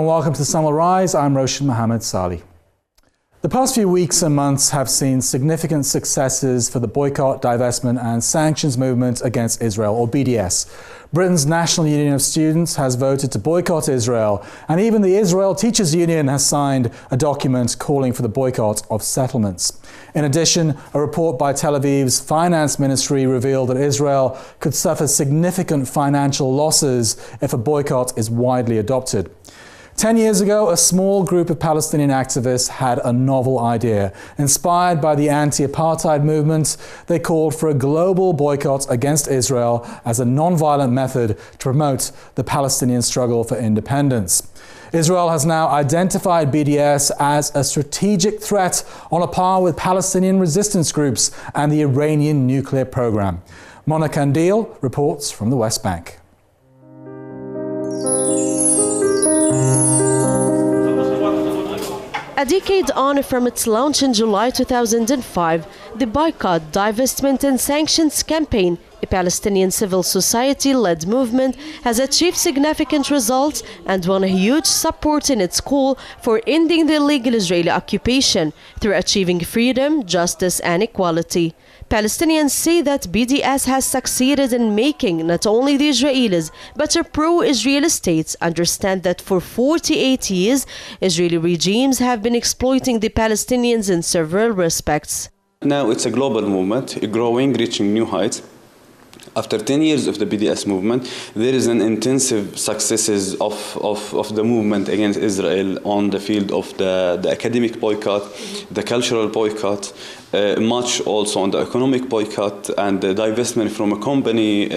and welcome to Summer Rise. I'm Roshan Mohammed Salih. The past few weeks and months have seen significant successes for the boycott, divestment and sanctions movement against Israel, or BDS. Britain's National Union of Students has voted to boycott Israel, and even the Israel Teachers Union has signed a document calling for the boycott of settlements. In addition, a report by Tel Aviv's finance ministry revealed that Israel could suffer significant financial losses if a boycott is widely adopted. 10 years ago, a small group of Palestinian activists had a novel idea. Inspired by the anti-apartheid movement, they called for a global boycott against Israel as a non-violent method to promote the Palestinian struggle for independence. Israel has now identified BDS as a strategic threat on a par with Palestinian resistance groups and the Iranian nuclear program. Mona Kandil reports from the West Bank. A decade on from its launch in July 2005, the Boycott, Divestment and Sanctions campaign, a Palestinian civil society-led movement, has achieved significant results and won huge support in its call for ending the illegal Israeli occupation through achieving freedom, justice and equality. Palestinians say that BDS has succeeded in making not only the Israelis but a pro-Israeli states understand that for 48 years, Israeli regimes have been exploiting the Palestinians in several respects. Now it's a global movement, growing, reaching new heights. After 10 years of the BDS movement, there is an intensive successes of the movement against Israel on the field of the academic boycott, the cultural boycott, much also on the economic boycott and the divestment from a company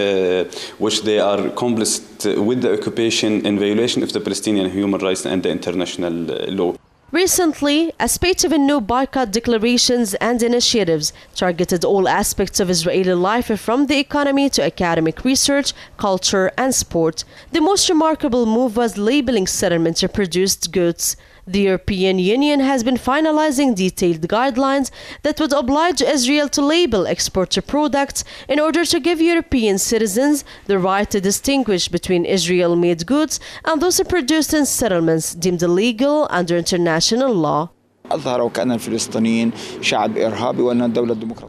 which they are complicit with the occupation in violation of the Palestinian human rights and the international law. Recently, a spate of new boycott declarations and initiatives targeted all aspects of Israeli life from the economy to academic research, culture and sport. The most remarkable move was labeling settlement-produced goods. The European Union has been finalizing detailed guidelines that would oblige Israel to label exporter products in order to give European citizens the right to distinguish between Israel-made goods and those produced in settlements deemed illegal under international law. The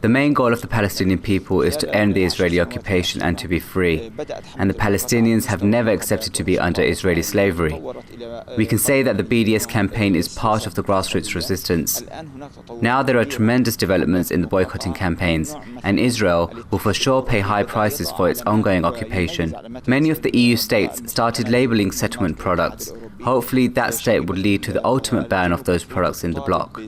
main goal of the Palestinian people is to end the Israeli occupation and to be free, and the Palestinians have never accepted to be under Israeli slavery. We can say that the BDS campaign is part of the grassroots resistance. Now there are tremendous developments in the boycotting campaigns, and Israel will for sure pay high prices for its ongoing occupation. Many of the EU states started labeling settlement products. Hopefully that state would lead to the ultimate ban of those products in the bloc.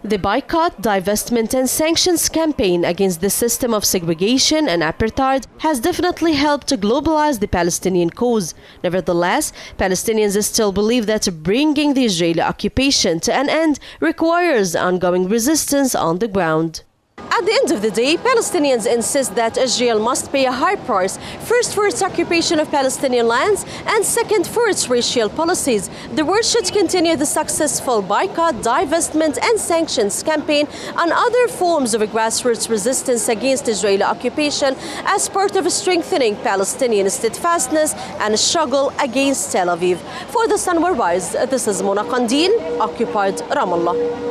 The Boycott, Divestment and Sanctions campaign against the system of segregation and apartheid has definitely helped to globalize the Palestinian cause. Nevertheless, Palestinians still believe that bringing the Israeli occupation to an end requires ongoing resistance on the ground. At the end of the day, Palestinians insist that Israel must pay a high price, first for its occupation of Palestinian lands and second for its racial policies. The world should continue the successful boycott, divestment and sanctions campaign and other forms of grassroots resistance against Israeli occupation as part of strengthening Palestinian steadfastness and struggle against Tel Aviv. For the Sunrise, this is Mona Kandil, occupied Ramallah.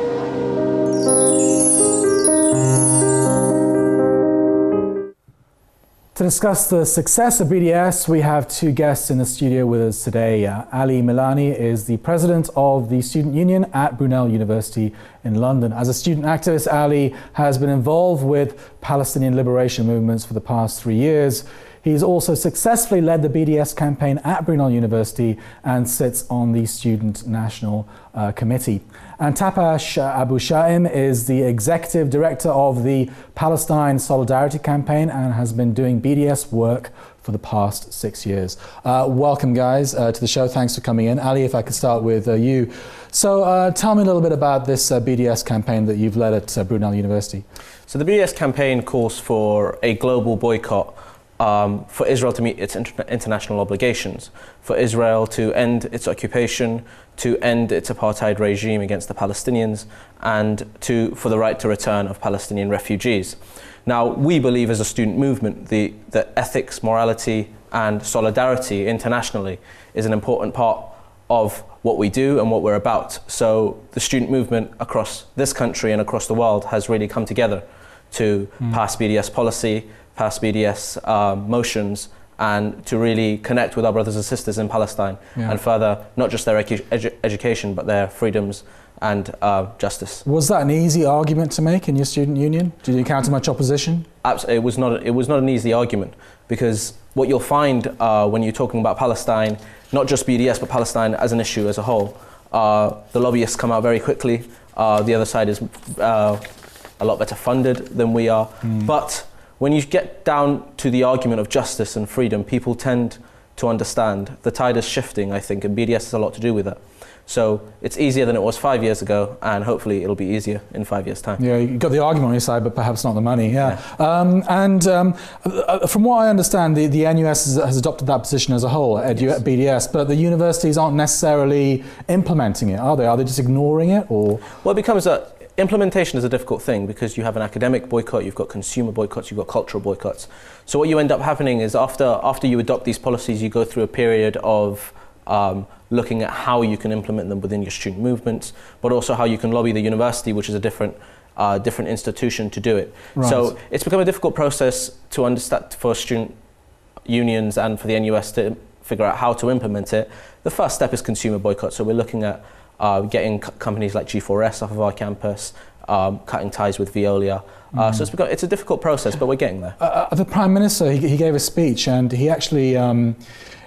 To discuss the success of BDS, we have two guests in the studio with us today. Ali Milani is the president of the Student Union at Brunel University in London. As a student activist, Ali has been involved with Palestinian liberation movements for the past 3 years. He's also successfully led the BDS campaign at Brunel University and sits on the Student National Committee. And Tapash Abu Shaim is the executive director of the Palestine Solidarity Campaign and has been doing BDS work for the past 6 years. Welcome, guys, to the show. Thanks for coming in. Ali, if I could start with you. So tell me a little bit about this BDS campaign that you've led at Brunel University. So the BDS campaign calls for a global boycott for Israel to meet its international obligations, for Israel to end its occupation, to end its apartheid regime against the Palestinians, and for the right to return of Palestinian refugees. Now, we believe as a student movement that ethics, morality, and solidarity internationally is an important part of what we do and what we're about. So the student movement across this country and across the world has really come together to pass BDS policy, pass BDS motions, and to really connect with our brothers and sisters in Palestine and further not just their education but their freedoms and justice. Was that an easy argument to make in your student union? Did you encounter much opposition? Absolutely, it was not an easy argument, because what you'll find when you're talking about Palestine, not just BDS but Palestine as an issue as a whole, the lobbyists come out very quickly. The other side is a lot better funded than we are. But when you get down to the argument of justice and freedom, people tend to understand. The tide is shifting, I think, and BDS has a lot to do with that. So it's easier than it was 5 years ago, and hopefully it'll be easier in 5 years' time. Yeah, you've got the argument on your side, but perhaps not the money, from what I understand, the NUS has adopted that position as a whole at BDS, but the universities aren't necessarily implementing it, are they? Are they just ignoring it, or? Well, it becomes implementation is a difficult thing, because you have an academic boycott, you've got consumer boycotts, you've got cultural boycotts. So what you end up happening is after you adopt these policies, you go through a period of looking at how you can implement them within your student movements, but also how you can lobby the university, which is a different institution, to do it. Right. So it's become a difficult process to understand for student unions and for the NUS to figure out how to implement it. The first step is consumer boycott. So we're looking at getting companies like G4S off of our campus, cutting ties with Veolia. So it's a difficult process, but we're getting there. The Prime Minister, he gave a speech, and he actually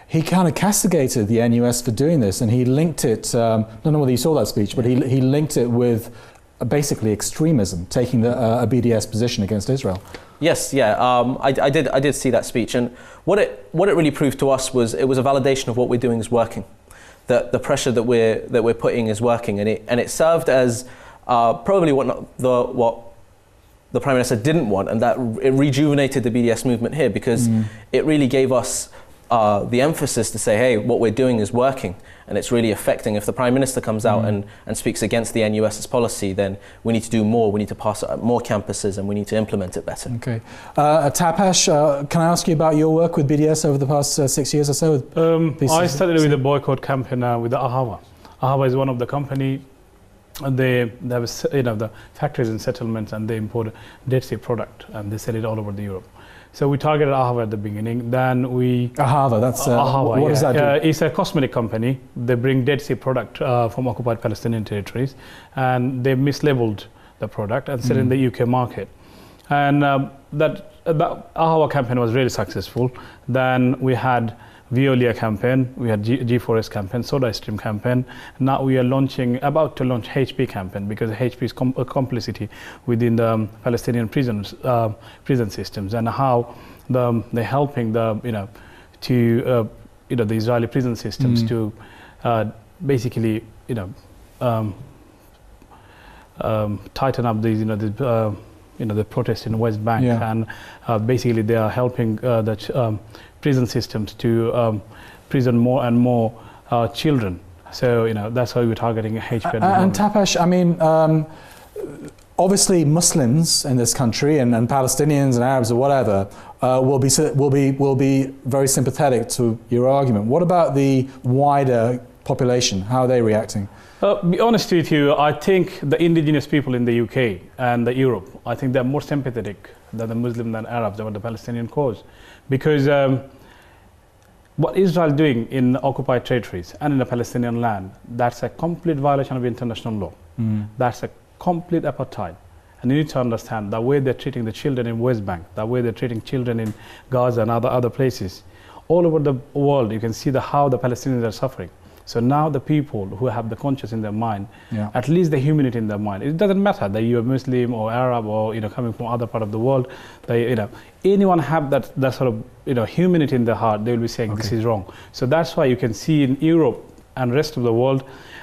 he kind of castigated the NUS for doing this, and he linked it, I don't know whether you saw that speech, but he linked it with basically extremism, taking a BDS position against Israel. Yes, I did see that speech, and what it really proved to us was it was a validation of what we're doing is working. That the pressure that we're putting is working, and it served as probably what the Prime Minister didn't want, and that it rejuvenated the BDS movement here, because it really gave us the emphasis to say, hey, what we're doing is working, and it's really affecting. If the Prime Minister comes out and speaks against the NUS's policy, then we need to do more. We need to pass it at more campuses, and we need to implement it better. Okay. Tapesh, can I ask you about your work with BDS over the past 6 years or so? I started with the boycott campaign with the Ahava. Ahava is one of the company. They have the factories and settlements, and they import Dead Sea product, and they sell it all over Europe. So we targeted Ahava at the beginning. Then we Ahava, that's Ahava, what does that do? It's a cosmetic company. They bring Dead Sea product from occupied Palestinian territories, and they mislabeled the product and sell in the UK market. And that Ahava campaign was really successful. Then we had Veolia campaign, we had G4S campaign, Soda Stream campaign. Now we are about to launch HP campaign, because HP's complicity within the Palestinian prison systems, and how they're helping the Israeli prison systems to basically tighten up these the protests in the West Bank, and basically they are helping the prison systems to prison more and more children. So that's why we're targeting HP. And Tapesh, I mean, obviously Muslims in this country and Palestinians and Arabs or whatever will be very sympathetic to your argument. What about the wider population? How are they reacting? Be honest with you, I think the indigenous people in the UK and Europe, I think they're more sympathetic than the Muslim than Arabs about the Palestinian cause, because what Israel is doing in occupied territories and in the Palestinian land, that's a complete violation of international law. That's a complete apartheid. And you need to understand the way they're treating the children in West Bank, the way they're treating children in Gaza and other places. All over the world, you can see how the Palestinians are suffering. So now the people who have the conscience in their mind, at least the humanity in their mind, it doesn't matter that you're Muslim or Arab or coming from other part of the world, anyone have that sort of humanity in their heart, they will be saying this is wrong. So that's why you can see in Europe and rest of the world,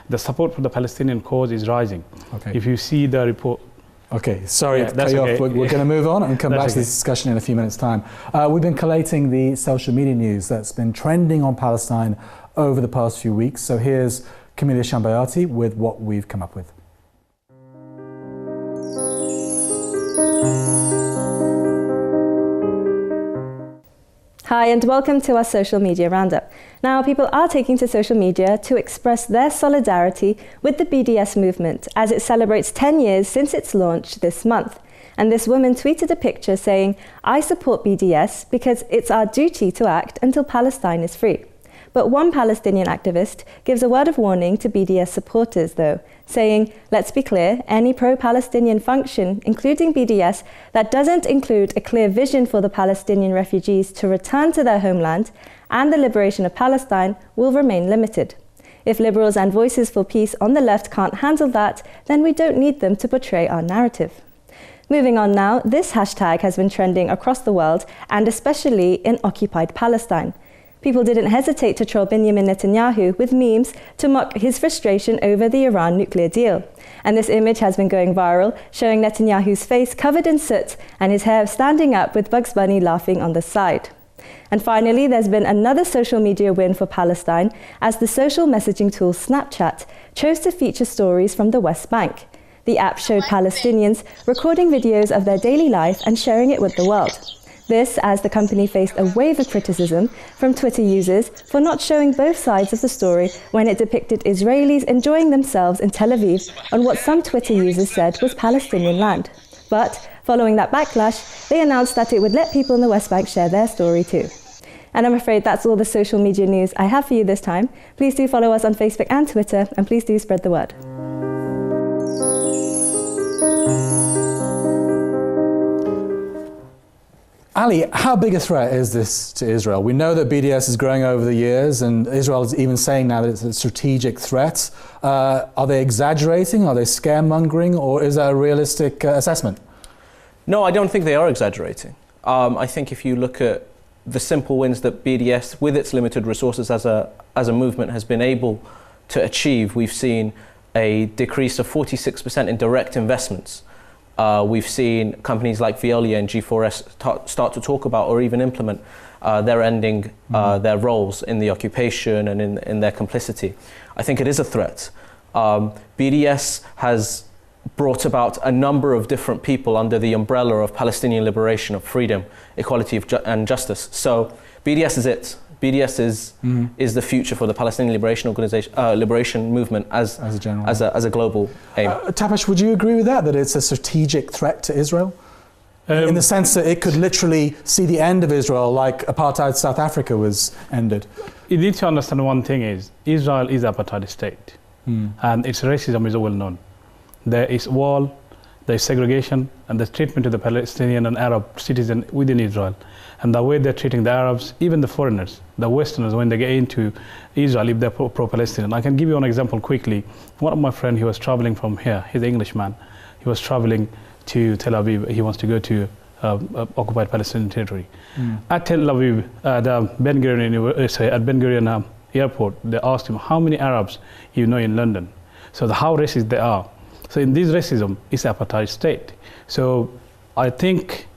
the support for the Palestinian cause is rising. If you see the report. Okay, sorry to cut you off. We're going to move on and come back to this discussion in a few minutes' time. We've been collating the social media news that's been trending on Palestine over the past few weeks. So here's Camilla Shambayati with what we've come up with. Hi and welcome to our social media roundup. Now, people are taking to social media to express their solidarity with the BDS movement as it celebrates 10 years since its launch this month. And this woman tweeted a picture saying, "I support BDS because it's our duty to act until Palestine is free." But one Palestinian activist gives a word of warning to BDS supporters, though, saying, "Let's be clear, any pro-Palestinian function, including BDS, that doesn't include a clear vision for the Palestinian refugees to return to their homeland and the liberation of Palestine will remain limited. If liberals and voices for peace on the left can't handle that, then we don't need them to portray our narrative." Moving on now, this hashtag has been trending across the world and especially in occupied Palestine. People didn't hesitate to troll Benjamin Netanyahu with memes to mock his frustration over the Iran nuclear deal. And this image has been going viral, showing Netanyahu's face covered in soot and his hair standing up with Bugs Bunny laughing on the side. And finally, there's been another social media win for Palestine as the social messaging tool Snapchat chose to feature stories from the West Bank. The app showed Palestinians recording videos of their daily life and sharing it with the world. This as the company faced a wave of criticism from Twitter users for not showing both sides of the story when it depicted Israelis enjoying themselves in Tel Aviv on what some Twitter users said was Palestinian land. But following that backlash, they announced that it would let people in the West Bank share their story too. And I'm afraid that's all the social media news I have for you this time. Please do follow us on Facebook and Twitter, and please do spread the word. Ali, how big a threat is this to Israel? We know that BDS is growing over the years, and Israel is even saying now that it's a strategic threat. Are they exaggerating? Are they scaremongering? Or is that a realistic assessment? No, I don't think they are exaggerating. I think if you look at the simple wins that BDS, with its limited resources as a movement, has been able to achieve, we've seen a decrease of 46% in direct investments. We've seen companies like Veolia and G4S start to talk about or even implement their ending their roles in the occupation and in their complicity. I think it is a threat. BDS has brought about a number of different people under the umbrella of Palestinian liberation, of freedom, equality and justice. So BDS is it. BDS is the future for the Palestinian liberation movement as a global aim. Tapash, would you agree with that it's a strategic threat to Israel? In the sense that it could literally see the end of Israel like apartheid South Africa was ended? You need to understand one thing is, Israel is an apartheid state, and its racism is well known. There is wall, there is segregation, and there's treatment to the Palestinian and Arab citizen within Israel. And the way they're treating the Arabs, even the foreigners, the Westerners, when they get into Israel, if they're pro-Palestinian. I can give you an example quickly. One of my friends, he was traveling from here, he's an Englishman. He was traveling to Tel Aviv. He wants to go to occupied Palestinian territory. At Tel Aviv, at Ben Gurion airport, they asked him, how many Arabs you know in London? So how racist they are. So in this racism, it's an apartheid state. So I think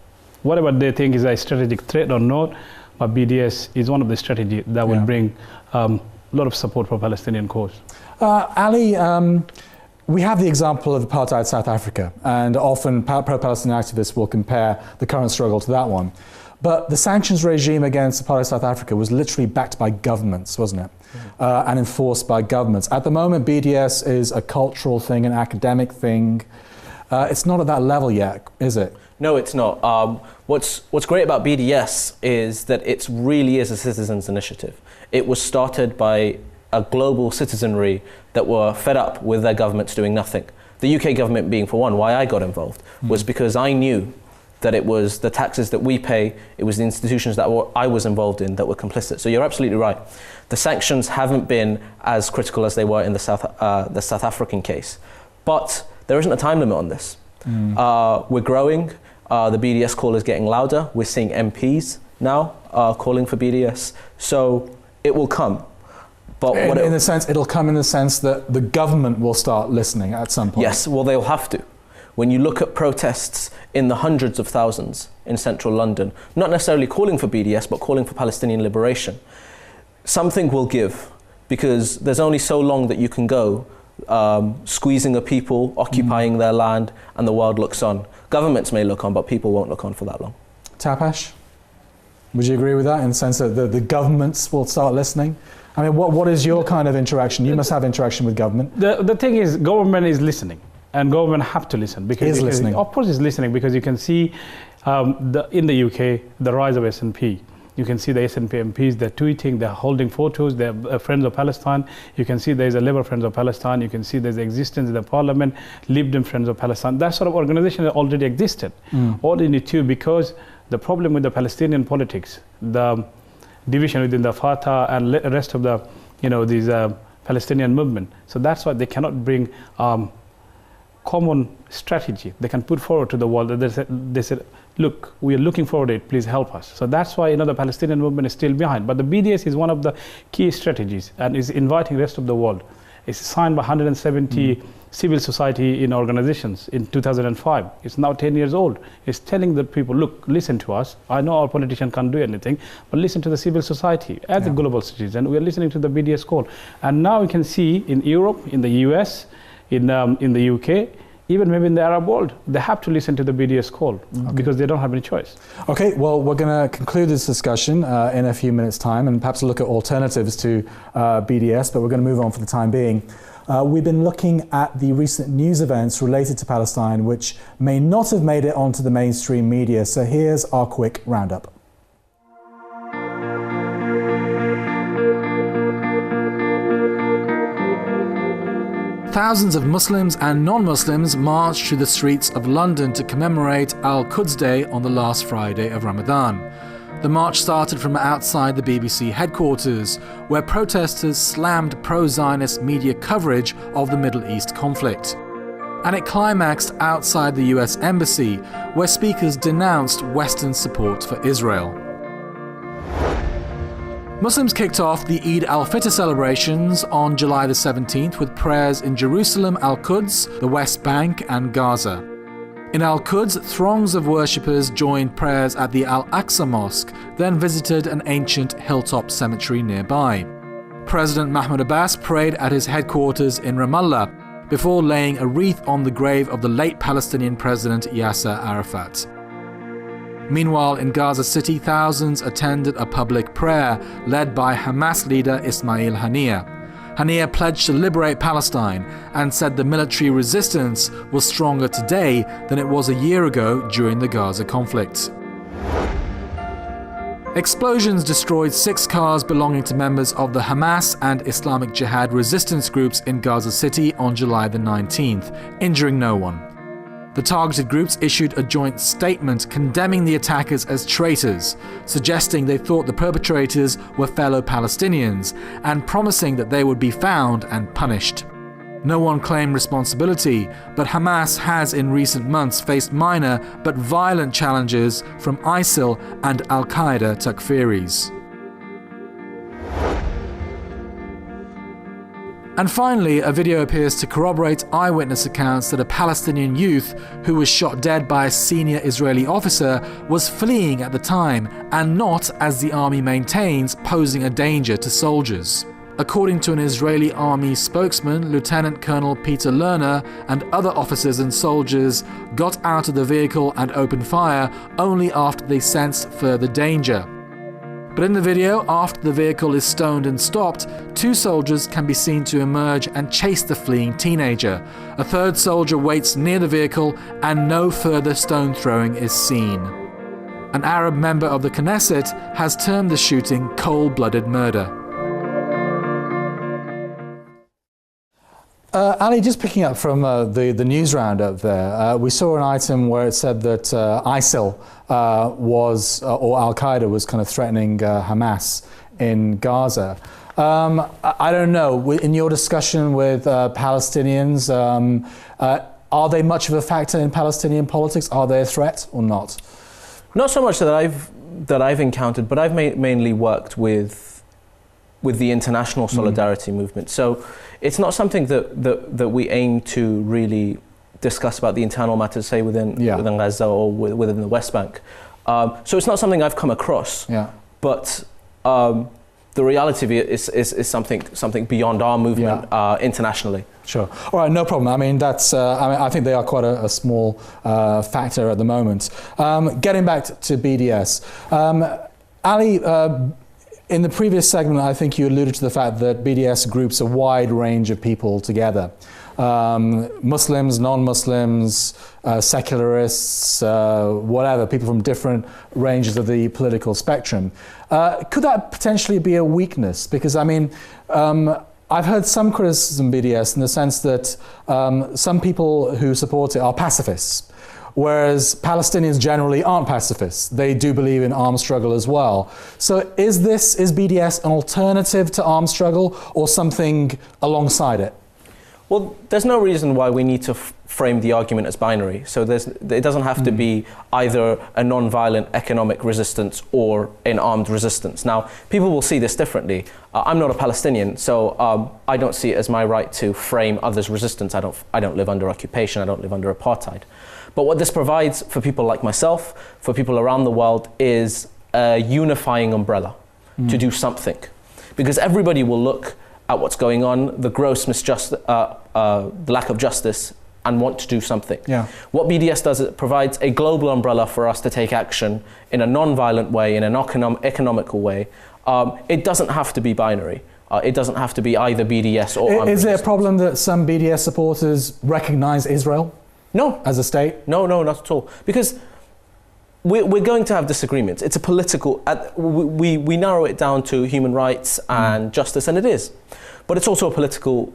whatever they think is a strategic threat or not, but BDS is one of the strategies that will bring a lot of support for Palestinian cause. Ali, we have the example of apartheid South Africa, and often pro-Palestinian activists will compare the current struggle to that one. But the sanctions regime against apartheid South Africa was literally backed by governments, wasn't it? And enforced by governments. At the moment, BDS is a cultural thing, an academic thing. It's not at that level yet, is it? No, it's not. What's great about BDS is that it really is a citizens' initiative. It was started by a global citizenry that were fed up with their governments doing nothing. The UK government being, for one, why I got involved was because I knew that it was the taxes that we pay, it was the institutions that I was involved in that were complicit. So you're absolutely right. The sanctions haven't been as critical as they were in the South African case. But there isn't a time limit on this. We're growing. The BDS call is getting louder. We're seeing MPs now calling for BDS. So it will come. But in a sense, it'll come in the sense that the government will start listening at some point. Yes, well, they'll have to. When you look at protests in the hundreds of thousands in central London, not necessarily calling for BDS, but calling for Palestinian liberation, something will give, because there's only so long that you can go squeezing a people, occupying their land, and the world looks on. Governments may look on, but people won't look on for that long. Tapash? Would you agree with that in the sense that the governments will start listening? I mean, what is your kind of interaction? You must have interaction with government. The thing is, government is listening, and government have to listen. Because listening. Of course it's listening, because you can see in the UK, the rise of SNP. You can see the SNP MPs, they're tweeting, they're holding photos, they're friends of Palestine. You can see there's a Labour Friends of Palestine. You can see there's existence in the parliament, Lib Dem Friends of Palestine. That sort of organization already existed. All you need to, because the problem with the Palestinian politics, the division within the Fatah and the rest of the, these Palestinian movement. So that's why they cannot bring common strategy they can put forward to the world. They said, look, we are looking forward to it, please help us. So that's why the Palestinian movement is still behind. But the BDS is one of the key strategies and is inviting the rest of the world. It's signed by 170 civil society organizations in 2005. It's now 10 years old. It's telling the people, look, listen to us. I know our politician can't do anything, but listen to the civil society. As a global citizen, we are listening to the BDS call. And now we can see in Europe, in the US, in the UK, even maybe in the Arab world, they have to listen to the BDS call because they don't have any choice. Okay, well, we're going to conclude this discussion in a few minutes' time and perhaps look at alternatives to BDS, but we're going to move on for the time being. We've been looking at the recent news events related to Palestine, which may not have made it onto the mainstream media. So here's our quick roundup. Thousands of Muslims and non-Muslims marched through the streets of London to commemorate Al-Quds Day on the last Friday of Ramadan. The march started from outside the BBC headquarters, where protesters slammed pro-Zionist media coverage of the Middle East conflict. And it climaxed outside the US Embassy, where speakers denounced Western support for Israel. Muslims kicked off the Eid al-Fitr celebrations on July the 17th with prayers in Jerusalem, Al-Quds, the West Bank and Gaza. In Al-Quds, throngs of worshippers joined prayers at the Al-Aqsa Mosque, then visited an ancient hilltop cemetery nearby. President Mahmoud Abbas prayed at his headquarters in Ramallah before laying a wreath on the grave of the late Palestinian President Yasser Arafat. Meanwhile, in Gaza City, thousands attended a public prayer led by Hamas leader Ismail Haniyeh. Haniyeh pledged to liberate Palestine and said the military resistance was stronger today than it was a year ago during the Gaza conflict. Explosions destroyed 6 cars belonging to members of the Hamas and Islamic Jihad resistance groups in Gaza City on July the 19th, injuring no one. The targeted groups issued a joint statement condemning the attackers as traitors, suggesting they thought the perpetrators were fellow Palestinians and promising that they would be found and punished. No one claimed responsibility, but Hamas has in recent months faced minor but violent challenges from ISIL and Al-Qaeda Takfiris. And finally, a video appears to corroborate eyewitness accounts that a Palestinian youth who was shot dead by a senior Israeli officer was fleeing at the time and not, as the army maintains, posing a danger to soldiers. According to an Israeli army spokesman, Lieutenant Colonel Peter Lerner and other officers and soldiers got out of the vehicle and opened fire only after they sensed further danger. But in the video, after the vehicle is stoned and stopped, 2 soldiers can be seen to emerge and chase the fleeing teenager. A 3rd soldier waits near the vehicle and no further stone throwing is seen. An Arab member of the Knesset has termed the shooting cold-blooded murder. Ali, just picking up from the news roundup there, we saw an item where it said that ISIL or Al-Qaeda was kind of threatening Hamas in Gaza. I don't know, in your discussion with Palestinians, are they much of a factor in Palestinian politics? Are they a threat or not? Not so much that I've encountered, but I've mainly worked with the international solidarity movement. So it's not something that we aim to really discuss about the internal matters, say within Gaza or within the West Bank. So it's not something I've come across. But the reality of it is something beyond our movement internationally. Sure. All right, no problem. I mean, that's. I think they are quite a small factor at the moment. Getting back to BDS. Ali, in the previous segment, I think you alluded to the fact that BDS groups a wide range of people together. Muslims, non-Muslims, secularists, whatever, people from different ranges of the political spectrum. Could that potentially be a weakness? Because, I mean, I've heard some criticism of BDS in the sense that some people who support it are pacifists, whereas Palestinians generally aren't pacifists. They do believe in armed struggle as well. So is BDS an alternative to armed struggle or something alongside it? Well, there's no reason why we need to frame the argument as binary. So it doesn't have to be either a non-violent economic resistance or an armed resistance. Now, people will see this differently. I'm not a Palestinian, so I don't see it as my right to frame others' resistance. I don't live under occupation. I don't live under apartheid. But what this provides for people like myself, for people around the world, is a unifying umbrella to do something. Because everybody will look at what's going on, the gross the lack of justice, and want to do something. Yeah. What BDS does is it provides a global umbrella for us to take action in a non-violent way, in an economical way. It doesn't have to be binary. It doesn't have to be either BDS or... Is there a problem that some BDS supporters recognise Israel? No. As a state? No, not at all. Because we're going to have disagreements. It's a political... we narrow it down to human rights and justice, and it is. But it's also a political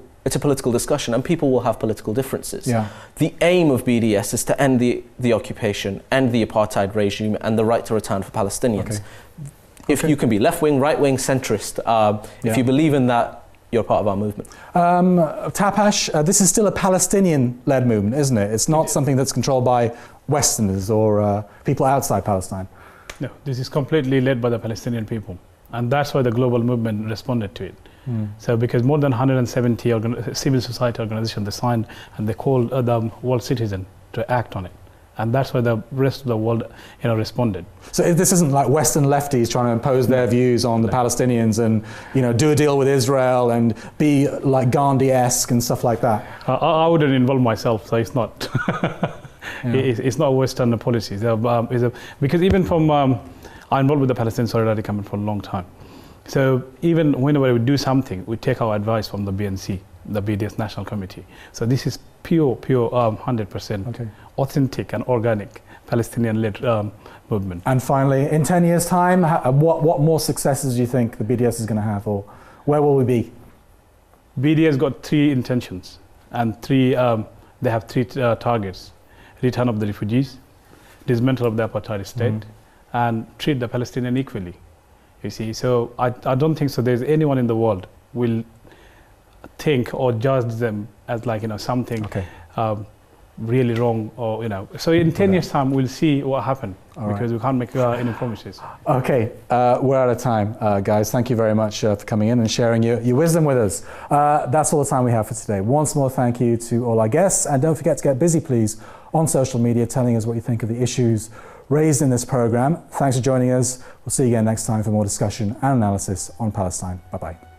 discussion, and people will have political differences. Yeah. The aim of BDS is to end the occupation, end the apartheid regime, and the right to return for Palestinians. Okay. If you can be left-wing, right-wing, centrist, if you believe in that, you're part of our movement. Tapash, this is still a Palestinian-led movement, isn't it? It's not something that's controlled by Westerners or people outside Palestine. No, this is completely led by the Palestinian people. And that's why the global movement responded to it. So because more than 170 civil society organizations, they signed and they called the world citizen to act on it. And that's why the rest of the world responded. So this isn't like Western lefties trying to impose their views on the Palestinians and do a deal with Israel and be like Gandhi-esque and stuff like that? I wouldn't involve myself, so it's not. It's not Western policies. Because even from, I'm involved with the Palestinian Solidarity Campaign for a long time. So even whenever we do something, we take our advice from the BNC, the BDS National Committee. So this is pure 100% authentic and organic Palestinian-led movement. And finally, in 10 years' time, what more successes do you think the BDS is going to have, or where will we be? BDS got 3 intentions, and they have 3 targets: return of the refugees, dismantle of the apartheid state, and treat the Palestinians equally. You see, so I don't think so there's anyone in the world will think or judge them as like something really wrong, or so in 10 years time we'll see what happened. Because we can't make any promises. Okay, we're out of time, guys. Thank you very much for coming in and sharing your wisdom with us. That's all the time we have for today. Once more, thank you to all our guests, and don't forget to get busy, please, on social media, telling us what you think of the issues raised in this program. Thanks for joining us. We'll see you again next time for more discussion and analysis on Palestine. Bye-bye.